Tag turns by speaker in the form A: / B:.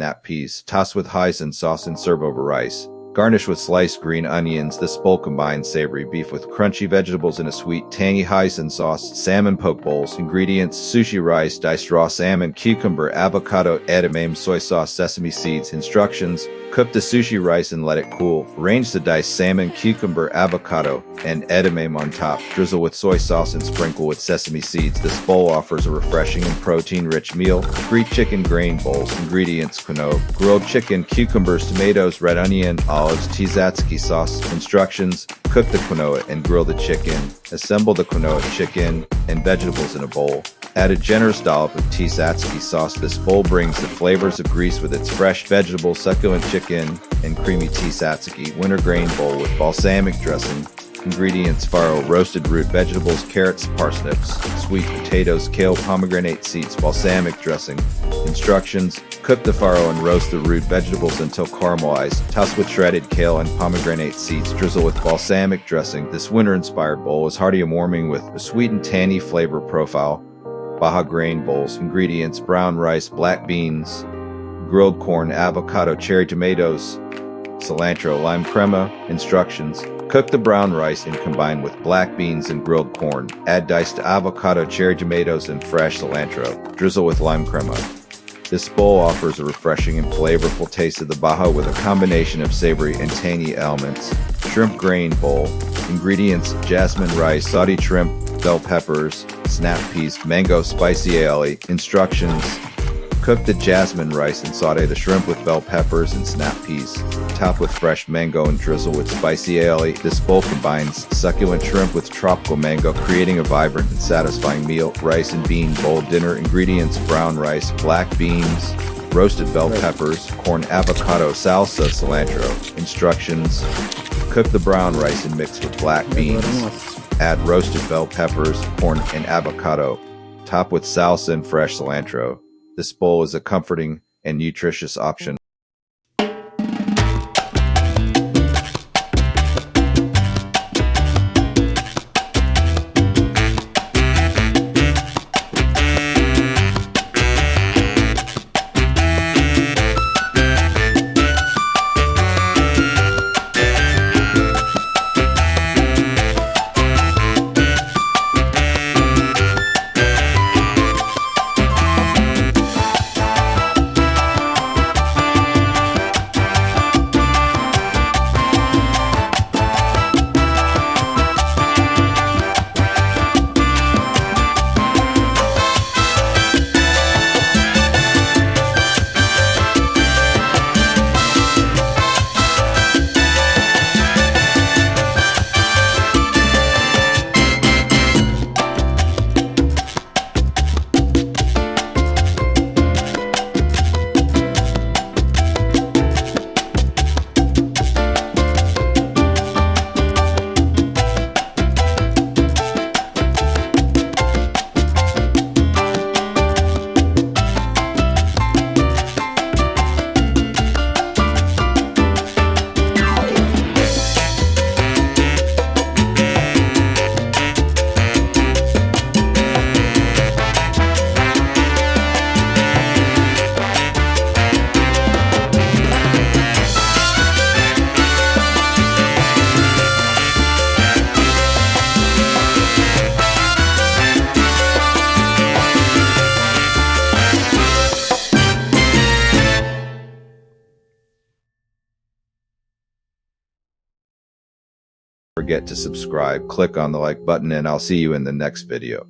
A: snap peas. Toss with hoisin sauce and serve over rice. Garnish with sliced green onions. This bowl combines savory beef with crunchy vegetables in a sweet, tangy hoisin sauce. Salmon poke bowls. Ingredients: sushi rice, diced raw salmon, cucumber, avocado, edamame, soy sauce, sesame seeds. Instructions: cook the sushi rice and let it cool. Arrange the diced salmon, cucumber, avocado, and edamame on top. Drizzle with soy sauce and sprinkle with sesame seeds. This bowl offers a refreshing and protein-rich meal. 3 chicken grain bowls. Ingredients: quinoa, grilled chicken, cucumbers, tomatoes, red onion, olives, tzatziki sauce. Instructions: cook the quinoa and grill the chicken. Assemble the quinoa, chicken, and vegetables in a bowl. Add a generous dollop of tzatziki sauce. This bowl brings the flavors of Greece with its fresh vegetables, succulent chicken, and creamy tzatziki. Winter grain bowl with balsamic dressing. Ingredients: farro, roasted root vegetables, carrots, parsnips, sweet potatoes, kale, pomegranate seeds, balsamic dressing. Instructions: cook the farro and roast the root vegetables until caramelized. Toss with shredded kale and pomegranate seeds. Drizzle with balsamic dressing. This winter-inspired bowl is hearty and warming with a sweet and tangy flavor profile. Baja grain bowls. Ingredients: brown rice, black beans, grilled corn, avocado, cherry tomatoes, cilantro, lime crema. Instructions: cook the brown rice and combine with black beans and grilled corn. Add diced avocado, cherry tomatoes, and fresh cilantro. Drizzle with lime crema. This bowl offers a refreshing and flavorful taste of the Baja with a combination of savory and tangy elements. Shrimp grain bowl. Ingredients: jasmine rice, sauteed shrimp, bell peppers, snap peas, mango, spicy aioli. Instructions: cook the jasmine rice and saute the shrimp with bell peppers and snap peas. Top with fresh mango and drizzle with spicy aioli. This bowl combines succulent shrimp with tropical mango, creating a vibrant and satisfying meal. Rice and bean bowl dinner. Ingredients: brown rice, black beans, roasted bell peppers, corn, avocado, salsa, cilantro. Instructions: cook the brown rice and mix with black beans. Add roasted bell peppers, corn, and avocado. Top with salsa and fresh cilantro. This bowl is a comforting and nutritious option. Forget to subscribe, click on the like button, and I'll see you in the next video.